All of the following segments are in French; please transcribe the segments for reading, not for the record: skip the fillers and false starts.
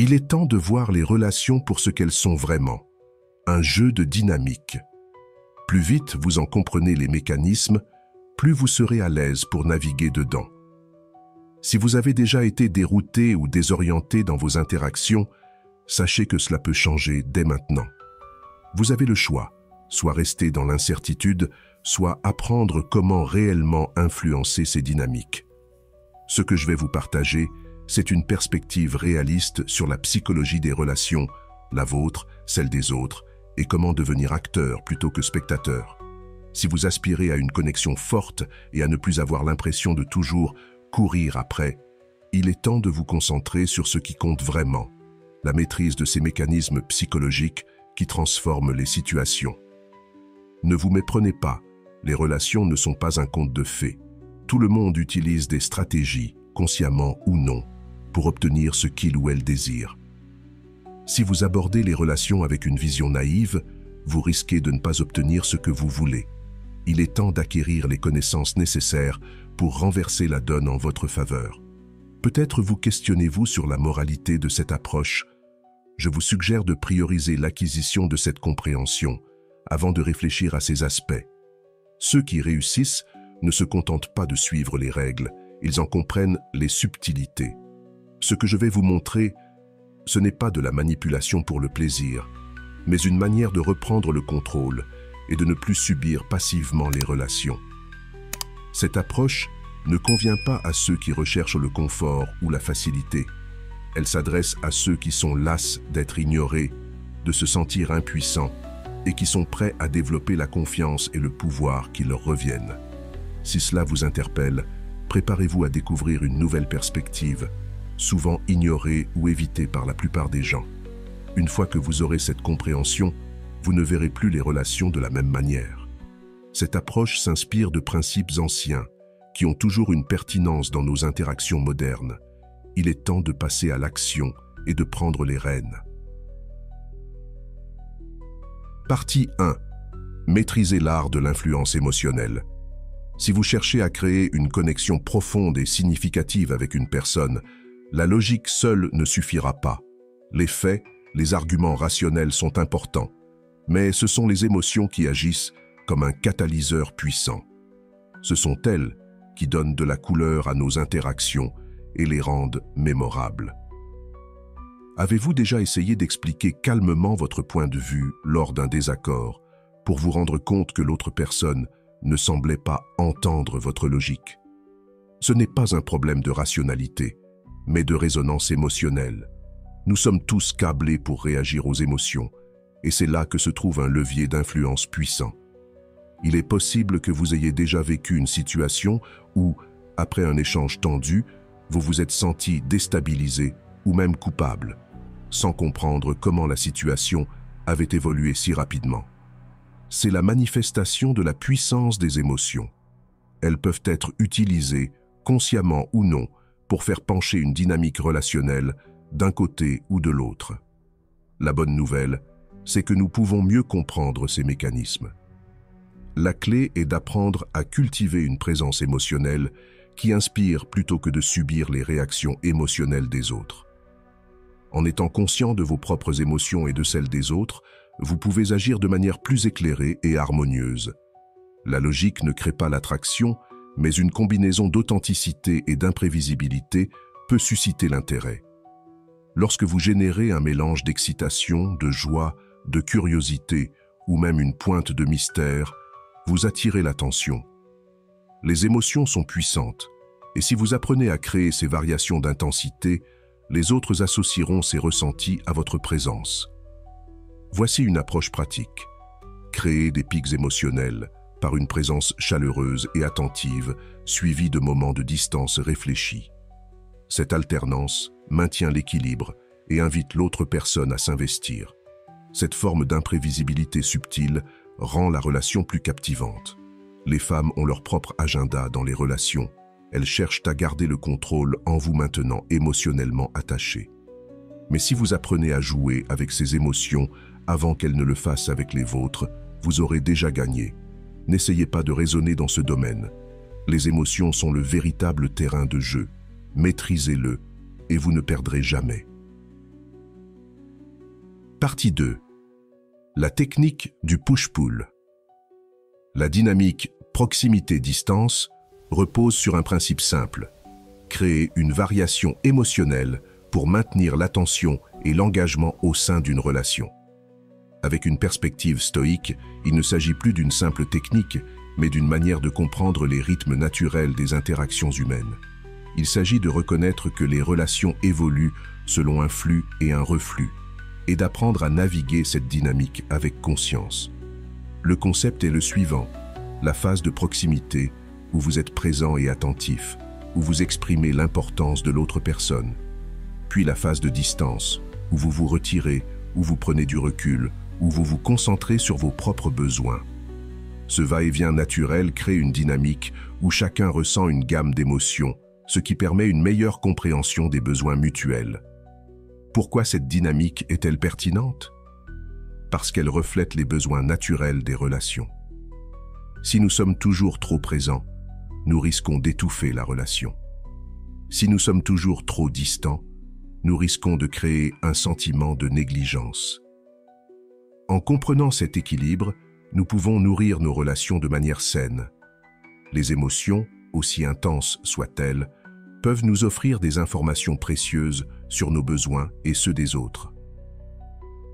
Il est temps de voir les relations pour ce qu'elles sont vraiment, un jeu de dynamique. Plus vite vous en comprenez les mécanismes, plus vous serez à l'aise pour naviguer dedans. Si vous avez déjà été dérouté ou désorienté dans vos interactions, sachez que cela peut changer dès maintenant. Vous avez le choix, soit rester dans l'incertitude, soit apprendre comment réellement influencer ces dynamiques. Ce que je vais vous partager, c'est une perspective réaliste sur la psychologie des relations, la vôtre, celle des autres, et comment devenir acteur plutôt que spectateur. Si vous aspirez à une connexion forte et à ne plus avoir l'impression de toujours courir après, il est temps de vous concentrer sur ce qui compte vraiment, la maîtrise de ces mécanismes psychologiques qui transforment les situations. Ne vous méprenez pas, les relations ne sont pas un conte de fées. Tout le monde utilise des stratégies, consciemment ou non, pour obtenir ce qu'il ou elle désire. Si vous abordez les relations avec une vision naïve, vous risquez de ne pas obtenir ce que vous voulez. Il est temps d'acquérir les connaissances nécessaires pour renverser la donne en votre faveur. Peut-être vous questionnez-vous sur la moralité de cette approche. Je vous suggère de prioriser l'acquisition de cette compréhension avant de réfléchir à ces aspects. Ceux qui réussissent ne se contentent pas de suivre les règles, ils en comprennent les subtilités. Ce que je vais vous montrer, ce n'est pas de la manipulation pour le plaisir, mais une manière de reprendre le contrôle et de ne plus subir passivement les relations. Cette approche ne convient pas à ceux qui recherchent le confort ou la facilité. Elle s'adresse à ceux qui sont las d'être ignorés, de se sentir impuissants et qui sont prêts à développer la confiance et le pouvoir qui leur reviennent. Si cela vous interpelle, préparez-vous à découvrir une nouvelle perspective, souvent ignorée ou évitée par la plupart des gens. Une fois que vous aurez cette compréhension, vous ne verrez plus les relations de la même manière. Cette approche s'inspire de principes anciens, qui ont toujours une pertinence dans nos interactions modernes. Il est temps de passer à l'action et de prendre les rênes. Partie 1. Maîtriser l'art de l'influence émotionnelle. Si vous cherchez à créer une connexion profonde et significative avec une personne, la logique seule ne suffira pas. Les faits, les arguments rationnels sont importants, mais ce sont les émotions qui agissent comme un catalyseur puissant. Ce sont elles qui donnent de la couleur à nos interactions et les rendent mémorables. Avez-vous déjà essayé d'expliquer calmement votre point de vue lors d'un désaccord pour vous rendre compte que l'autre personne ne semblait pas entendre votre logique? Ce n'est pas un problème de rationalité, mais de résonance émotionnelle. Nous sommes tous câblés pour réagir aux émotions, et c'est là que se trouve un levier d'influence puissant. Il est possible que vous ayez déjà vécu une situation où, après un échange tendu, vous vous êtes senti déstabilisé ou même coupable, sans comprendre comment la situation avait évolué si rapidement. C'est la manifestation de la puissance des émotions. Elles peuvent être utilisées, consciemment ou non, pour faire pencher une dynamique relationnelle d'un côté ou de l'autre. La bonne nouvelle, c'est que nous pouvons mieux comprendre ces mécanismes. La clé est d'apprendre à cultiver une présence émotionnelle qui inspire plutôt que de subir les réactions émotionnelles des autres. En étant conscient de vos propres émotions et de celles des autres, vous pouvez agir de manière plus éclairée et harmonieuse. La logique ne crée pas l'attraction, mais une combinaison d'authenticité et d'imprévisibilité peut susciter l'intérêt. Lorsque vous générez un mélange d'excitation, de joie, de curiosité ou même une pointe de mystère, vous attirez l'attention. Les émotions sont puissantes, et si vous apprenez à créer ces variations d'intensité, les autres associeront ces ressentis à votre présence. Voici une approche pratique. Créer des pics émotionnels par une présence chaleureuse et attentive, suivie de moments de distance réfléchis. Cette alternance maintient l'équilibre et invite l'autre personne à s'investir. Cette forme d'imprévisibilité subtile rend la relation plus captivante. Les femmes ont leur propre agenda dans les relations. Elles cherchent à garder le contrôle en vous maintenant émotionnellement attaché. Mais si vous apprenez à jouer avec ces émotions avant qu'elles ne le fassent avec les vôtres, vous aurez déjà gagné. N'essayez pas de raisonner dans ce domaine. Les émotions sont le véritable terrain de jeu. Maîtrisez-le et vous ne perdrez jamais. Partie 2. La technique du push-pull. La dynamique proximité-distance repose sur un principe simple: créer une variation émotionnelle pour maintenir l'attention et l'engagement au sein d'une relation. Avec une perspective stoïque, il ne s'agit plus d'une simple technique, mais d'une manière de comprendre les rythmes naturels des interactions humaines. Il s'agit de reconnaître que les relations évoluent selon un flux et un reflux, et d'apprendre à naviguer cette dynamique avec conscience. Le concept est le suivant: la phase de proximité, où vous êtes présent et attentif, où vous exprimez l'importance de l'autre personne. Puis la phase de distance, où vous vous retirez, où vous prenez du recul, où vous vous concentrez sur vos propres besoins. Ce va-et-vient naturel crée une dynamique où chacun ressent une gamme d'émotions, ce qui permet une meilleure compréhension des besoins mutuels. Pourquoi cette dynamique est-elle pertinente? Parce qu'elle reflète les besoins naturels des relations. Si nous sommes toujours trop présents, nous risquons d'étouffer la relation. Si nous sommes toujours trop distants, nous risquons de créer un sentiment de négligence. En comprenant cet équilibre, nous pouvons nourrir nos relations de manière saine. Les émotions, aussi intenses soient-elles, peuvent nous offrir des informations précieuses sur nos besoins et ceux des autres.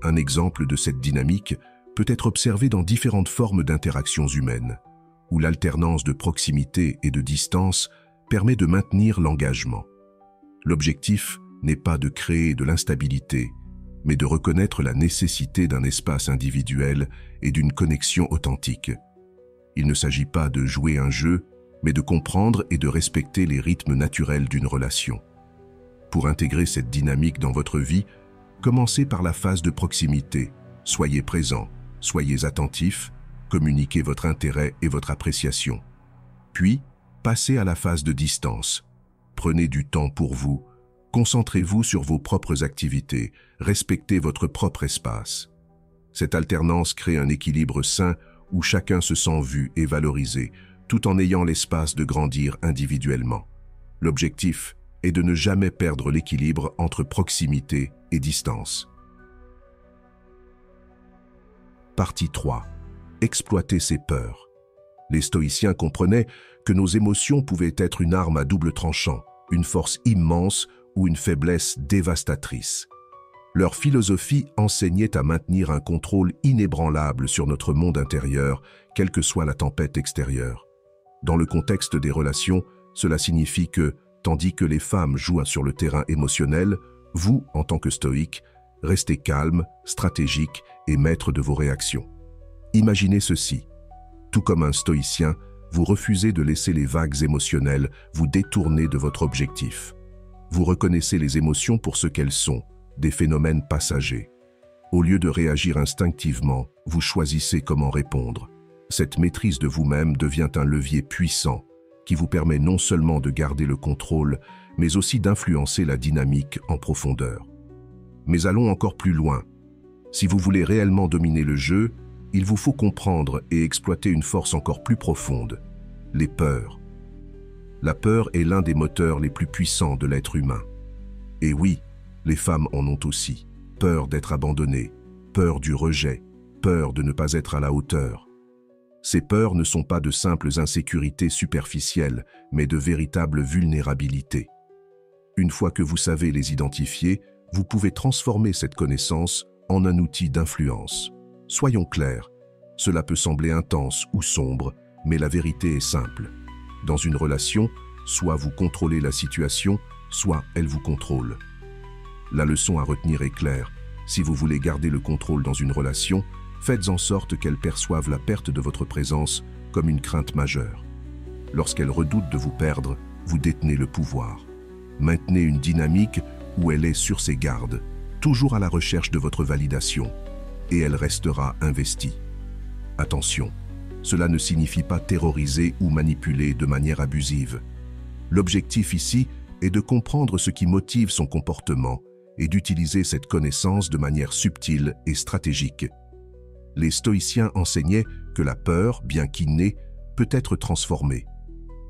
Un exemple de cette dynamique peut être observé dans différentes formes d'interactions humaines, où l'alternance de proximité et de distance permet de maintenir l'engagement. L'objectif n'est pas de créer de l'instabilité, mais de reconnaître la nécessité d'un espace individuel et d'une connexion authentique. Il ne s'agit pas de jouer un jeu, mais de comprendre et de respecter les rythmes naturels d'une relation. Pour intégrer cette dynamique dans votre vie, commencez par la phase de proximité. Soyez présent, soyez attentif, communiquez votre intérêt et votre appréciation. Puis, passez à la phase de distance. Prenez du temps pour vous. Concentrez-vous sur vos propres activités, respectez votre propre espace. Cette alternance crée un équilibre sain où chacun se sent vu et valorisé, tout en ayant l'espace de grandir individuellement. L'objectif est de ne jamais perdre l'équilibre entre proximité et distance. Partie 3. Exploiter ses peurs. Les stoïciens comprenaient que nos émotions pouvaient être une arme à double tranchant, une force immense ou une faiblesse dévastatrice. Leur philosophie enseignait à maintenir un contrôle inébranlable sur notre monde intérieur, quelle que soit la tempête extérieure. Dans le contexte des relations, cela signifie que, tandis que les femmes jouent sur le terrain émotionnel, vous, en tant que stoïque, restez calme, stratégique et maître de vos réactions. Imaginez ceci. Tout comme un stoïcien, vous refusez de laisser les vagues émotionnelles vous détourner de votre objectif. Vous reconnaissez les émotions pour ce qu'elles sont, des phénomènes passagers. Au lieu de réagir instinctivement, vous choisissez comment répondre. Cette maîtrise de vous-même devient un levier puissant qui vous permet non seulement de garder le contrôle, mais aussi d'influencer la dynamique en profondeur. Mais allons encore plus loin. Si vous voulez réellement dominer le jeu, il vous faut comprendre et exploiter une force encore plus profonde, les peurs. La peur est l'un des moteurs les plus puissants de l'être humain. Et oui, les femmes en ont aussi. Peur d'être abandonnées, peur du rejet, peur de ne pas être à la hauteur. Ces peurs ne sont pas de simples insécurités superficielles, mais de véritables vulnérabilités. Une fois que vous savez les identifier, vous pouvez transformer cette connaissance en un outil d'influence. Soyons clairs, cela peut sembler intense ou sombre, mais la vérité est simple. Dans une relation, soit vous contrôlez la situation, soit elle vous contrôle. La leçon à retenir est claire. Si vous voulez garder le contrôle dans une relation, faites en sorte qu'elle perçoive la perte de votre présence comme une crainte majeure. Lorsqu'elle redoute de vous perdre, vous détenez le pouvoir. Maintenez une dynamique où elle est sur ses gardes, toujours à la recherche de votre validation, et elle restera investie. Attention, cela ne signifie pas terroriser ou manipuler de manière abusive. L'objectif ici est de comprendre ce qui motive son comportement et d'utiliser cette connaissance de manière subtile et stratégique. Les stoïciens enseignaient que la peur, bien qu'innée, peut être transformée.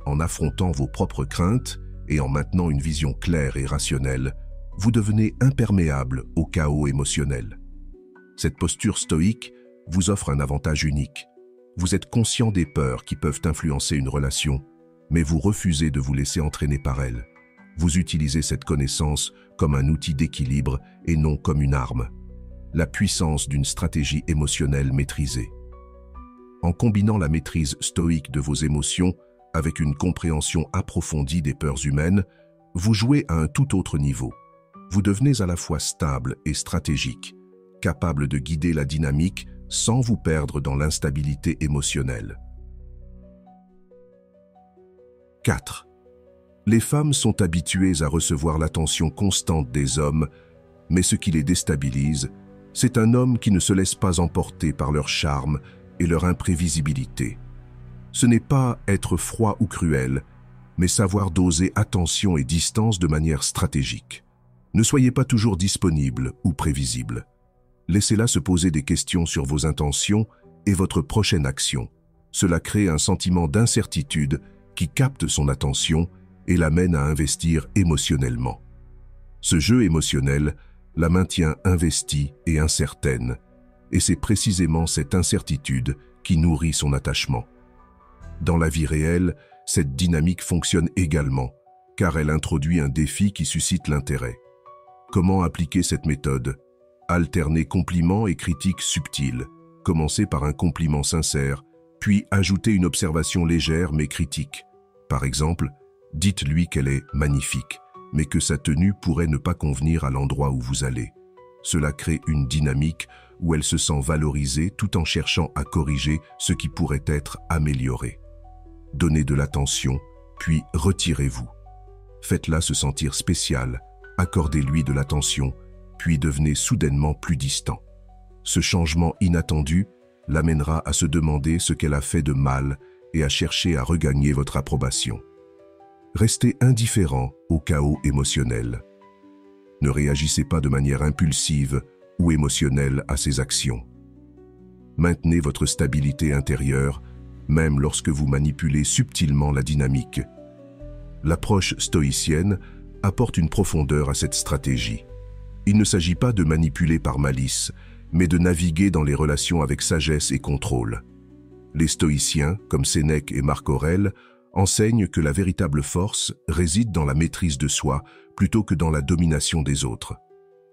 En affrontant vos propres craintes et en maintenant une vision claire et rationnelle, vous devenez imperméable au chaos émotionnel. Cette posture stoïque vous offre un avantage unique. Vous êtes conscient des peurs qui peuvent influencer une relation, mais vous refusez de vous laisser entraîner par elles. Vous utilisez cette connaissance comme un outil d'équilibre et non comme une arme. La puissance d'une stratégie émotionnelle maîtrisée. En combinant la maîtrise stoïque de vos émotions avec une compréhension approfondie des peurs humaines, vous jouez à un tout autre niveau. Vous devenez à la fois stable et stratégique, capable de guider la dynamique sans vous perdre dans l'instabilité émotionnelle. 4. Les femmes sont habituées à recevoir l'attention constante des hommes, mais ce qui les déstabilise, c'est un homme qui ne se laisse pas emporter par leur charme et leur imprévisibilité. Ce n'est pas être froid ou cruel, mais savoir doser attention et distance de manière stratégique. Ne soyez pas toujours disponible ou prévisible. Laissez-la se poser des questions sur vos intentions et votre prochaine action. Cela crée un sentiment d'incertitude qui capte son attention et l'amène à investir émotionnellement. Ce jeu émotionnel la maintient investie et incertaine, et c'est précisément cette incertitude qui nourrit son attachement. Dans la vie réelle, cette dynamique fonctionne également, car elle introduit un défi qui suscite l'intérêt. Comment appliquer cette méthode? Alterner compliments et critiques subtiles. Commencez par un compliment sincère, puis ajoutez une observation légère mais critique. Par exemple, dites-lui qu'elle est magnifique, mais que sa tenue pourrait ne pas convenir à l'endroit où vous allez. Cela crée une dynamique où elle se sent valorisée tout en cherchant à corriger ce qui pourrait être amélioré. Donnez de l'attention, puis retirez-vous. Faites-la se sentir spéciale, accordez-lui de l'attention, puis devenez soudainement plus distant. Ce changement inattendu l'amènera à se demander ce qu'elle a fait de mal et à chercher à regagner votre approbation. Restez indifférent au chaos émotionnel. Ne réagissez pas de manière impulsive ou émotionnelle à ses actions. Maintenez votre stabilité intérieure, même lorsque vous manipulez subtilement la dynamique. L'approche stoïcienne apporte une profondeur à cette stratégie. Il ne s'agit pas de manipuler par malice, mais de naviguer dans les relations avec sagesse et contrôle. Les stoïciens, comme Sénèque et Marc Aurèle, enseignent que la véritable force réside dans la maîtrise de soi plutôt que dans la domination des autres.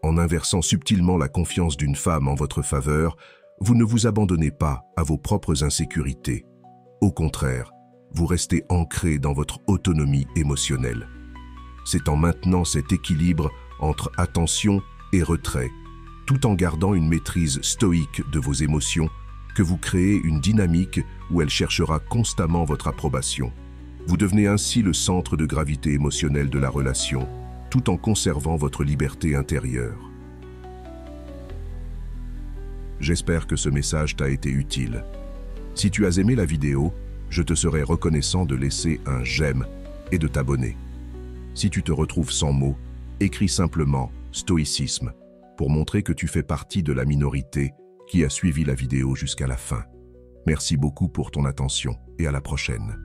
En inversant subtilement la confiance d'une femme en votre faveur, vous ne vous abandonnez pas à vos propres insécurités. Au contraire, vous restez ancré dans votre autonomie émotionnelle. C'est en maintenant cet équilibre entre attention et retrait, tout en gardant une maîtrise stoïque de vos émotions, que vous créez une dynamique où elle cherchera constamment votre approbation. Vous devenez ainsi le centre de gravité émotionnelle de la relation, tout en conservant votre liberté intérieure. J'espère que ce message t'a été utile. Si tu as aimé la vidéo, je te serai reconnaissant de laisser un j'aime et de t'abonner. Si tu te retrouves sans mots, écris simplement « stoïcisme » pour montrer que tu fais partie de la minorité qui a suivi la vidéo jusqu'à la fin. Merci beaucoup pour ton attention et à la prochaine.